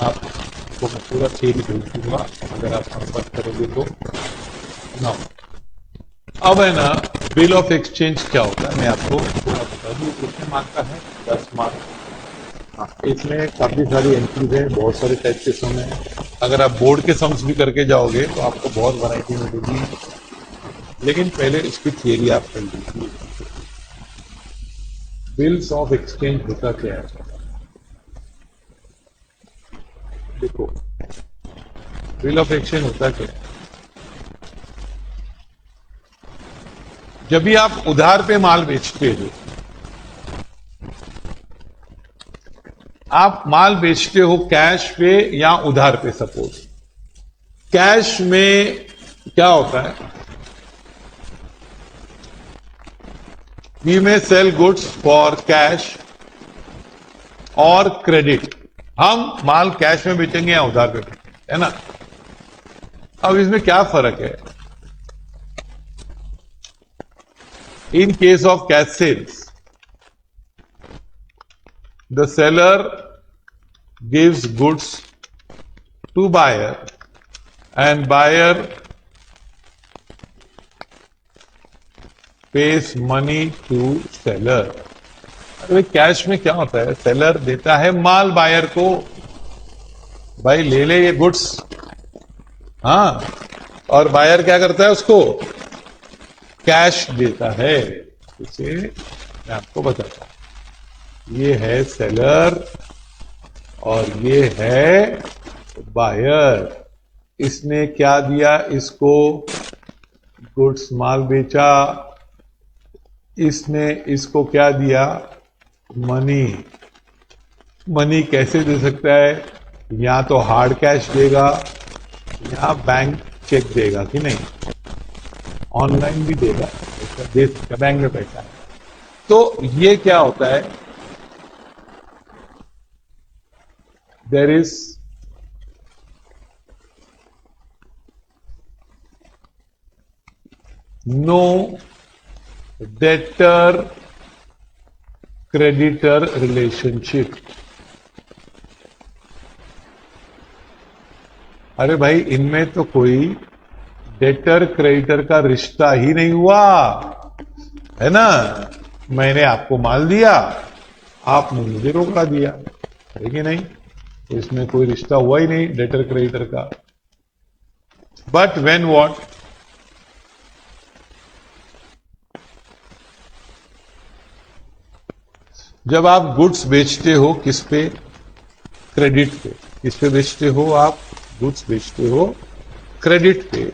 S1: आपको मैं पूरा थियरी भेज दूंगा, अगर आप संपर्क करोगे तो ना। अब है ना, बिल ऑफ एक्सचेंज क्या होता है, मैं आपको पूरा बता दूं। कितने मार्क का है? 10 मार्क। हाँ, इसमें काफी सारी एंट्रीज है, बहुत सारे टाइप के सम है। अगर आप बोर्ड के सम्स भी करके जाओगे तो आपको बहुत वैरायटी मिलेगी, लेकिन पहले इसकी थियरी आप कर लीजिए। बिल्स ऑफ एक्सचेंज होता क्या है? देखो, बिल ऑफ एक्सचेंज होता क्या है? जब भी आप उधार पे माल बेचते हो, आप माल बेचते हो कैश पे या उधार पे। सपोज कैश में क्या होता है, we may sell goods for cash और क्रेडिट। हम माल कैश में बेचेंगे या उधार पे बेचेंगे, है ना? अब इसमें क्या फर्क है? In case of cash sales, the seller gives goods to buyer and buyer pays money to seller। अरे कैश में क्या होता है, सेलर देता है माल बायर को, भाई ले ले ये गुड्स, हाँ, और बायर क्या करता है, उसको कैश देता है। इसे मैं आपको बताता हूं, ये है सेलर और ये है बायर। इसने क्या दिया, इसको गुड्स माल बेचा, इसने इसको क्या दिया, मनी। मनी कैसे दे सकता है? या तो हार्ड कैश देगा या बैंक चेक देगा, कि नहीं? ऑनलाइन भी देगा, दे सकता, बैंक में पैसा है। तो ये क्या होता है, there is no debtor creditor relationship. अरे भाई, इनमें तो कोई डेटर क्रेडिटर का रिश्ता ही नहीं हुआ, है ना? मैंने आपको माल दिया, आपने मुझे रोकड़ा दिया, है कि नहीं? तो इसमें कोई रिश्ता हुआ ही नहीं डेटर क्रेडिटर का। बट व्हेन व्हाट, जब आप गुड्स बेचते हो, किस पे? क्रेडिट पे। किस पे बेचते हो आप? गुड्स बेचते हो क्रेडिट पे।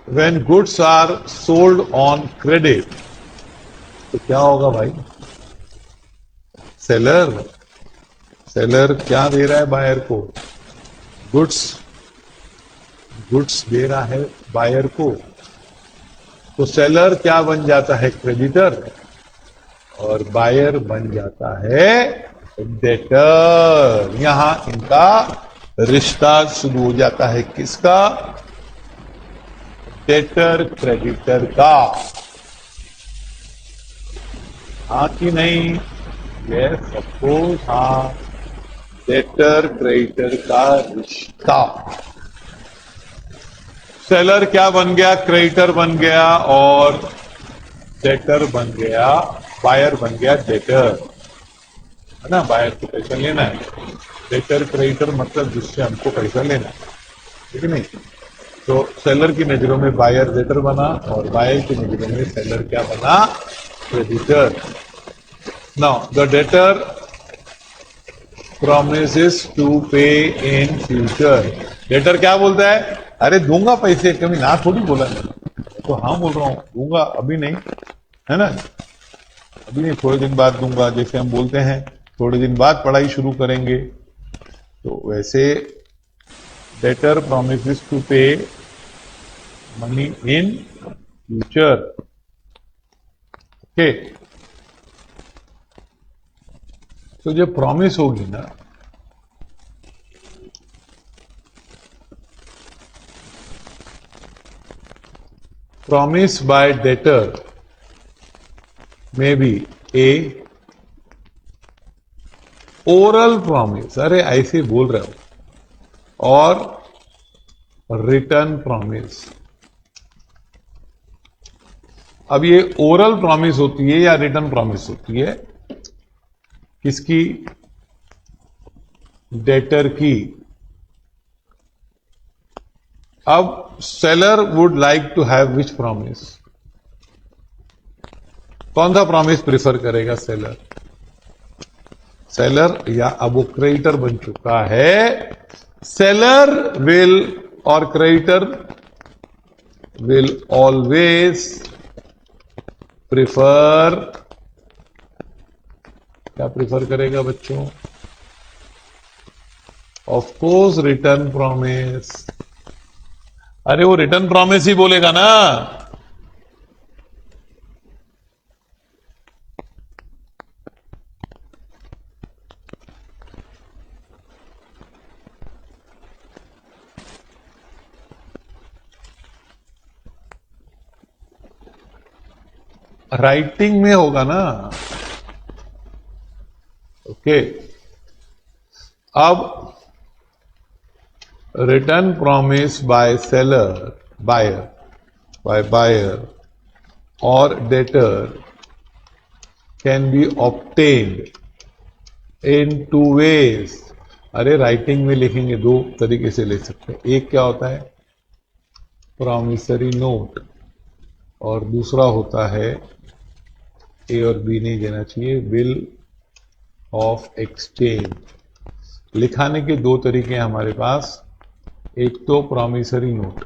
S1: When goods are sold on credit, तो क्या होगा भाई? सेलर क्या दे रहा है बायर को? गुड्स दे रहा है बायर को। तो सेलर क्या बन जाता है? क्रेडिटर। और बायर बन जाता है डेटर। यहां इनका रिश्ता शुरू हो जाता है, किसका? डेटर क्रेडिटर का। हाँ कि नहीं? यस सपोज हाँ। डेटर क्रेडिटर का रिश्ता। सेलर क्या बन गया? क्रेडिटर बन गया, और डेटर बन गया, बायर बन गया डेटर, है ना? बायर को पैसा लेना है, डेटर क्रेडिटर मतलब जिससे हमको पैसा लेना है, ठीक है नहीं? तो सेलर की नजरों में बायर डेटर बना, और बायर की नजरों में सेलर क्या बना? Creditor. Now the debtor promises to pay in future। Debtor क्या बोलता है? अरे दूंगा पैसे, कभी ना थोड़ी बोला मैंने, तो हाँ बोल रहा हूं, दूंगा, अभी नहीं, है ना? अभी नहीं, थोड़े दिन बाद दूंगा। जैसे हम बोलते हैं थोड़े दिन बाद पढ़ाई शुरू करेंगे, तो वैसे debtor promises to pay money in future। Okay, तो जब प्रॉमिस होगी ना, प्रॉमिस बाय डेटर में बी ए ओरल प्रॉमिस, अरे ऐसे बोल रहे हो, और रिटर्न प्रॉमिस। अब ये ओरल प्रॉमिस होती है या रिटर्न प्रॉमिस होती है? किसकी? डेटर की। अब seller would like to have which promise? कौन सा प्रॉमिस प्रिफर करेगा सेलर? सेलर, या अब वो क्रेडिटर बन चुका है, सेलर विल और क्रेडिटर विल ऑलवेज प्रिफर, क्या प्रिफर करेगा बच्चों? Of course return promise. अरे वो रिटर्न प्रॉमिस ही बोलेगा ना। राइटिंग में होगा ना। ओके, अब return promise by seller, buyer और debtor can be obtained in two ways. अरे राइटिंग में लिखेंगे, दो तरीके से ले सकते हैं। एक क्या होता है? प्रॉमिसरी नोट, और दूसरा होता है, ए और बी नहीं देना चाहिए, बिल ऑफ एक्सचेंज। लिखाने के दो तरीके हैं हमारे पास। एक तो promissory note,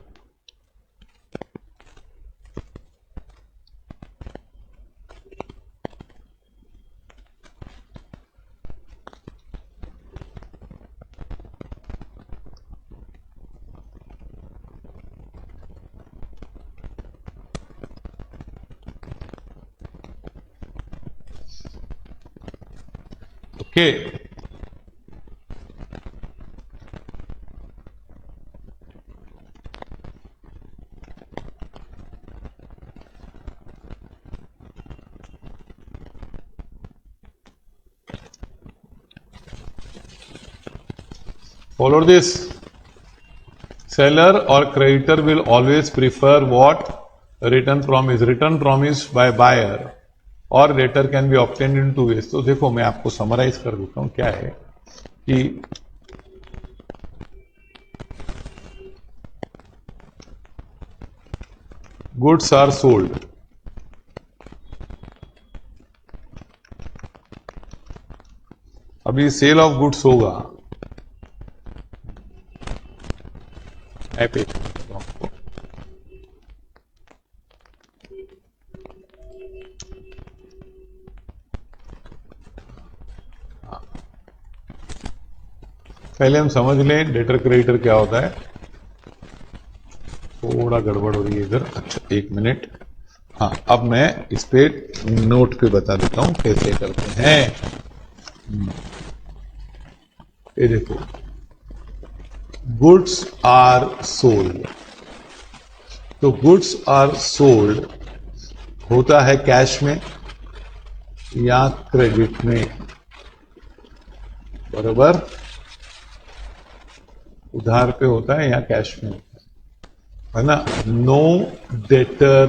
S1: okay. Follow this. Seller or creditor will always prefer what? Return promise। Return promise by buyer और latter can be obtained in two ways. तो देखो मैं आपको समराइज कर देता हूं, क्या है कि गुड्स आर सोल्ड, अभी सेल ऑफ गुड्स होगा, पे पहले हम समझ लें डेटर क्रेडिटर क्या होता है। थोड़ा गड़बड़ हो रही है इधर। अच्छा एक मिनट, हाँ, अब मैं इस पे नोट पे बता देता हूं कैसे करते हैं। ये देखो, गुड्स आर सोल्ड। तो गुड्स आर सोल्ड होता है कैश में या क्रेडिट में, बराबर। उधार पे होता है या कैश में होता है ना। No debtor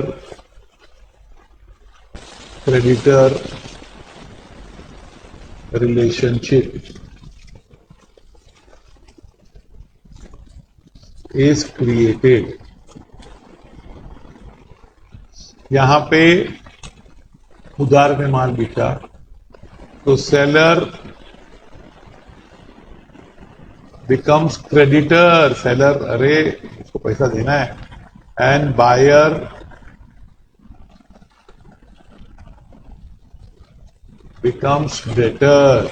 S1: creditor relationship is created. यहां पे उधार में माल बिका तो सेलर बिकम्स क्रेडिटर। सेलर, अरे उसको पैसा देना है। And buyer becomes debtor.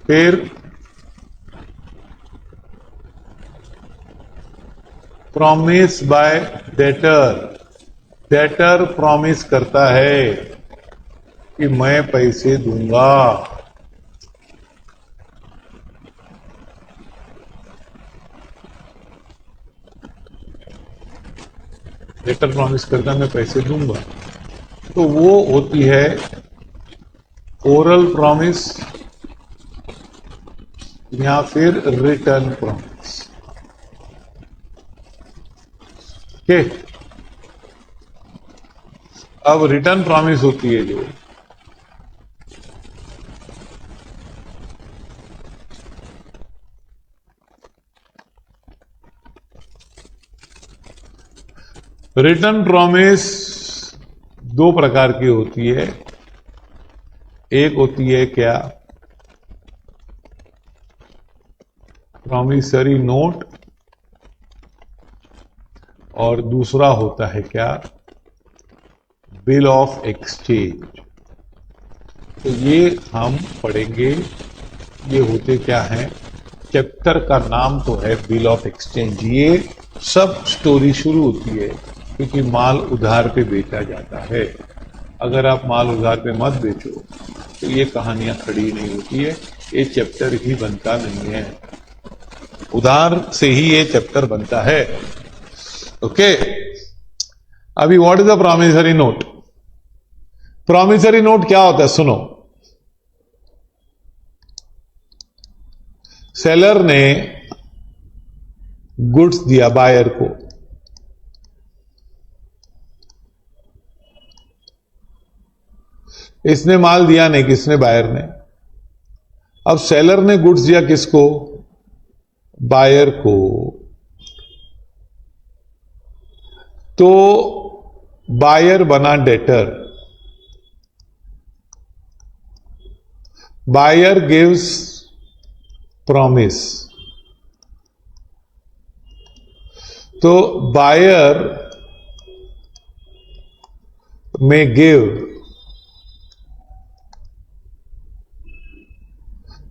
S1: फिर promise by debtor. Debtor promise करता है कि मैं पैसे दूंगा। डेटर प्रॉमिस करता है मैं पैसे दूंगा, तो वो होती है ओरल प्रॉमिस या फिर रिटर्न प्रॉमिस। ओके, अब रिटर्न प्रॉमिस होती है जो रिटर्न प्रॉमिस दो प्रकार की होती है। एक होती है क्या, प्रॉमिसरी नोट, और दूसरा होता है क्या, बिल ऑफ एक्सचेंज। तो ये हम पढ़ेंगे। ये होते क्या हैं, चैप्टर का नाम तो है बिल ऑफ एक्सचेंज। ये सब स्टोरी शुरू होती है क्योंकि माल उधार पे बेचा जाता है। अगर आप माल उधार पे मत बेचो तो ये कहानियां खड़ी नहीं होती है, ये चैप्टर ही बनता नहीं है। उधार से ही ये चैप्टर बनता है। ओके, अभी what is the promissory note. Promissory note क्या होता है, सुनो। सेलर ने गुड्स दिया बायर को, इसने माल दिया नहीं, किसने, बायर ने। अब सेलर ने गुड्स दिया किसको, बायर को। तो बायर बना डेटर। Buyer gives promise. तो buyer may give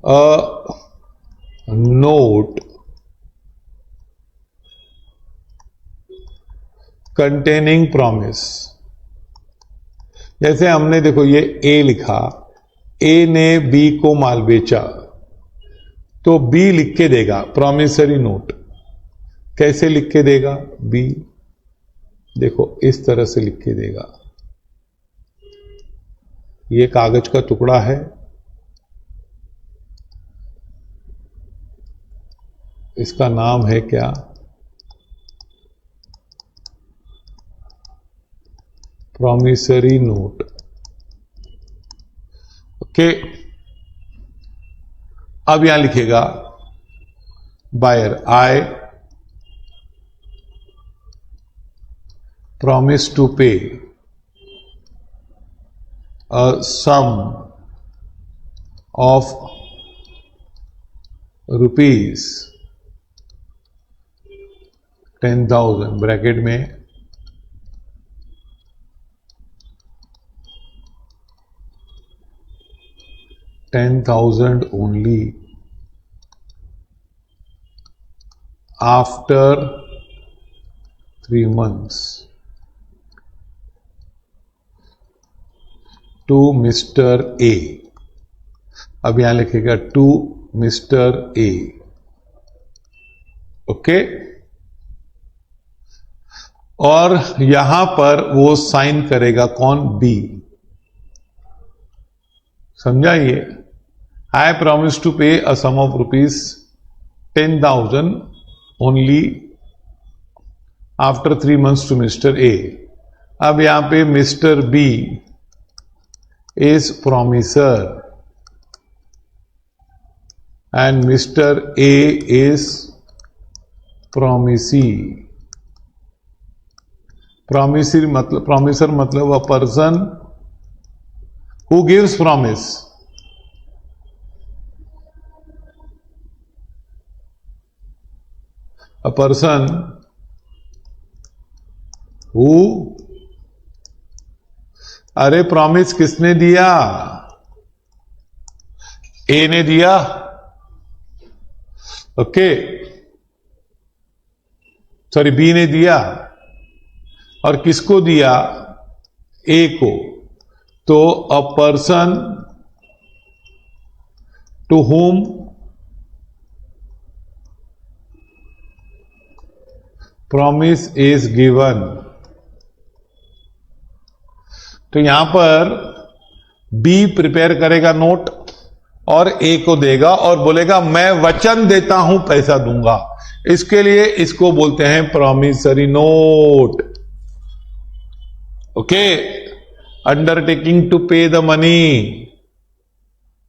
S1: a note containing promise। जैसे हमने देखो ये ए लिखा, ए ने बी को माल बेचा, तो बी लिख के देगा प्रॉमिसरी नोट। कैसे लिख के देगा बी, देखो इस तरह से लिख के देगा। ये कागज का टुकड़ा है, इसका नाम है क्या, प्रॉमिसरी नोट। ओके, अब यहां लिखेगा buyer, I promise to pay a sum of rupees 10,000 bracket में 10,000 only after 3 months। To mister A. अब यहां लिखेगा टू मिस्टर ए। ओके, और यहां पर वो साइन करेगा कौन? बी। समझाइए, आई promise to pay a sum of rupees 10,000 only after 3 months to mister A. अब यहां पे mister B is promisor and mister A is promisee. Promisor मतलब a person who gives promise. A person who, अरे promise किसने दिया? ए ने दिया। Okay, sorry, B ने दिया। और किसको दिया? ए को। तो a person to whom promise is given. तो यहां पर बी प्रिपेयर करेगा नोट और ए को देगा और बोलेगा मैं वचन देता हूं पैसा दूंगा। इसके लिए इसको बोलते हैं promissory note. Okay, undertaking to pay the money,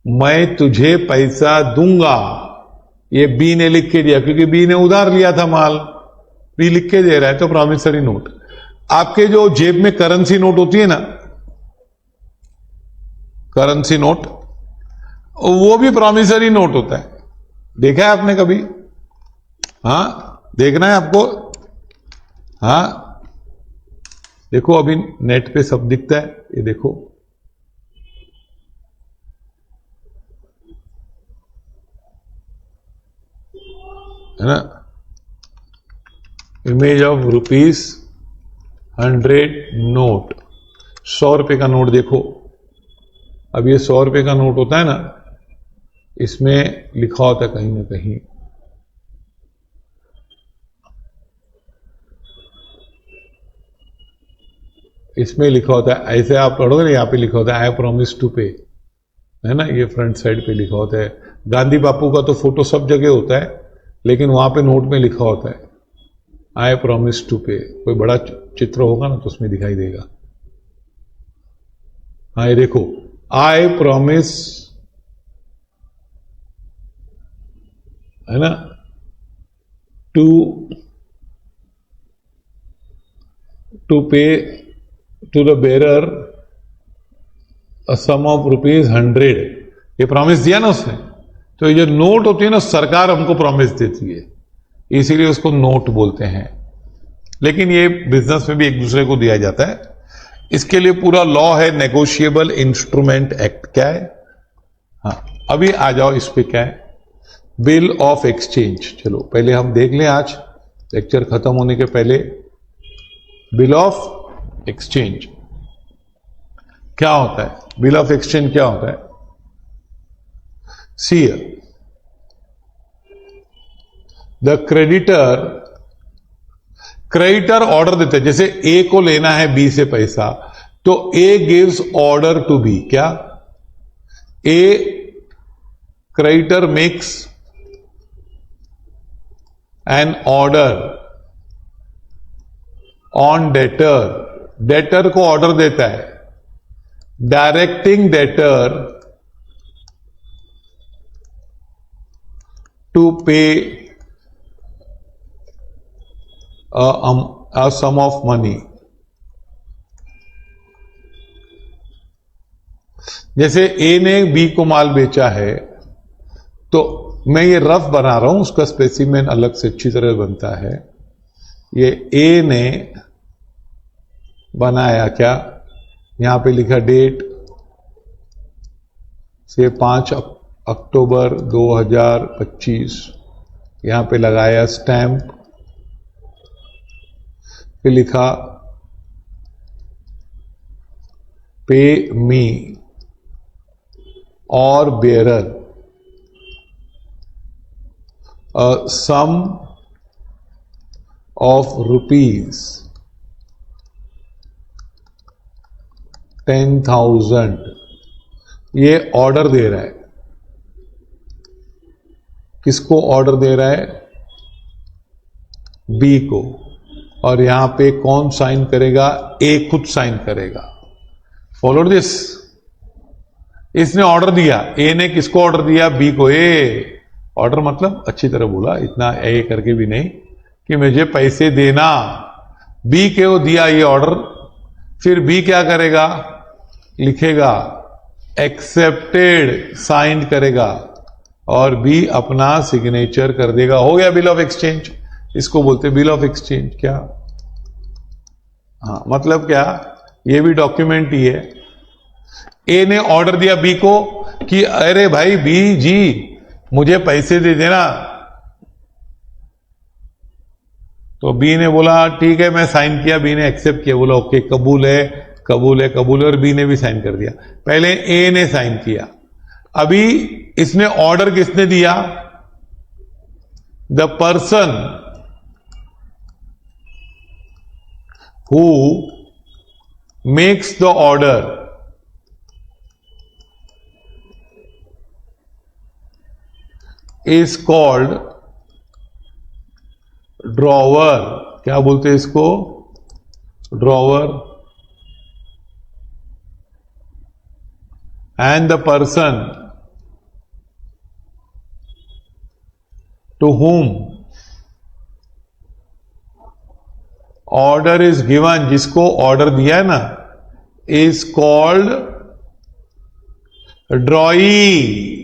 S1: मैं तुझे पैसा दूंगा। ये बी ने लिख के दिया क्योंकि बी ने उधार लिया था माल, बी लिख के दे रहा है, तो प्रॉमिसरी नोट। आपके जो जेब में करेंसी नोट होती है ना, करेंसी नोट, वो भी प्रॉमिसरी नोट होता है। देखा है आपने कभी? हाँ, देखना है आपको? हाँ, देखो अभी नेट पे सब दिखता है, ये देखो। है ना, इमेज ऑफ ₹100 नोट। 100 रुपए का नोट देखो। अब ये 100 रुपए का नोट होता है ना, इसमें लिखा होता है कहीं ना कहीं, इसमें लिखा होता है, ऐसे आप पढ़ोगे ना, यहां पे लिखा होता है आई प्रॉमिस टू पे, है ना, ये फ्रंट साइड पे लिखा होता है। गांधी बापू का तो फोटो सब जगह होता है, लेकिन वहां पे नोट में लिखा होता है आई प्रॉमिस टू पे। कोई बड़ा चित्र होगा ना तो उसमें दिखाई देगा। हाँ, ये देखो, आई प्रॉमिस, है ना, to pay to the bearer a sum of ₹100। ये प्रॉमिस दिया ना उसने। तो ये जो नोट होती है ना, सरकार हमको प्रॉमिस देती है, इसीलिए उसको नोट बोलते हैं। लेकिन ये बिजनेस में भी एक दूसरे को दिया जाता है। इसके लिए पूरा लॉ है, नेगोशिएबल इंस्ट्रूमेंट एक्ट। क्या है? हाँ, अभी आ जाओ इस पे। क्या है? Bill of exchange. चलो पहले हम देख लें, आज लेक्चर खत्म होने के पहले बिल ऑफ एक्सचेंज क्या होता है। बिल ऑफ एक्सचेंज क्या होता है? सी, द क्रेडिटर ऑर्डर देते हैं, जैसे ए को लेना है बी से पैसा, तो A gives order to B. क्या? A creditor makes an order on debtor, debtor को ऑर्डर देता है, directing debtor to pay a sum of money। जैसे ए ने बी को माल बेचा है, तो मैं ये रफ बना रहा हूं, उसका स्पेसिमेन अलग से अच्छी तरह बनता है। ये ए ने बनाया, क्या यहां पे लिखा डेट से 5 अक्टूबर 2025, यहां पे लगाया स्टैंप, फिर लिखा पे मी और bearer a sum of rupees 10,000, ये ऑर्डर दे रहा है। किसको ऑर्डर दे रहा है? बी को। और यहां पे कौन साइन करेगा? ए खुद साइन करेगा। Follow this. इसने ऑर्डर दिया, ए ने किसको ऑर्डर दिया? बी को। ए ऑर्डर मतलब अच्छी तरह बोला, इतना ए करके भी नहीं, कि मुझे पैसे देना। बी को दिया ये ऑर्डर। फिर बी क्या करेगा? लिखेगा एक्सेप्टेड, साइन करेगा और बी अपना सिग्नेचर कर देगा। हो गया बिल ऑफ एक्सचेंज। इसको बोलते बिल ऑफ एक्सचेंज। क्या? हाँ, मतलब क्या? ये भी डॉक्यूमेंट ही है। ए ने ऑर्डर दिया बी को कि अरे भाई बी जी मुझे पैसे दे देना। तो बी ने बोला ठीक है, मैं साइन किया। बी ने एक्सेप्ट किया, बोला ओके कबूल है, कबूल है, कबूल है, और बी ने भी साइन कर दिया। पहले ए ने साइन किया। अभी इसने ऑर्डर किसने दिया? The person who makes the order is called drawer. क्या बोलते हैं इसको? Drawer. And the person to whom order is given, जिसको ऑर्डर दिया है ना, इज कॉल्ड ड्रॉई।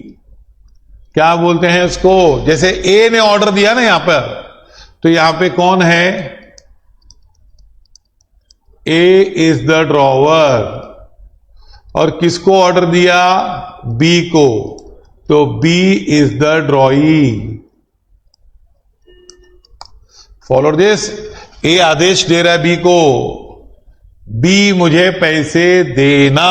S1: क्या बोलते हैं इसको? जैसे ए ने ऑर्डर दिया ना यहां पर, तो यहां पे कौन है? A is the drawer. और किसको ऑर्डर दिया? बी को। तो B is the drawee. Follow this. A आदेश दे रहा है बी को, बी मुझे पैसे देना।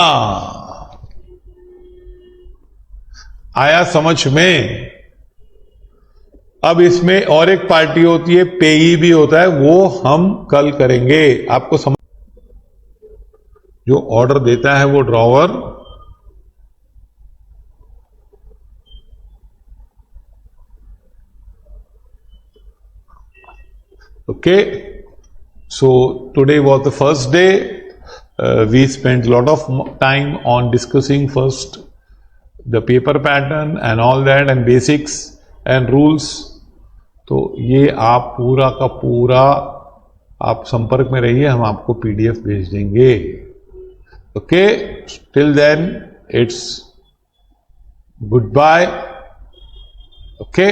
S1: आया समझ में? अब इसमें और एक पार्टी होती है, पेई भी होता है, वो हम कल करेंगे। आपको समझ? जो ऑर्डर देता है वो drawer, okay. So today was the first day. We spent a lot of time on discussing first the paper pattern and all that and basics and rules. तो ये आप पूरा का पूरा आप संपर्क में रहिए, हम आपको पीडीएफ भेज देंगे। Okay, till then it's good bye. Okay.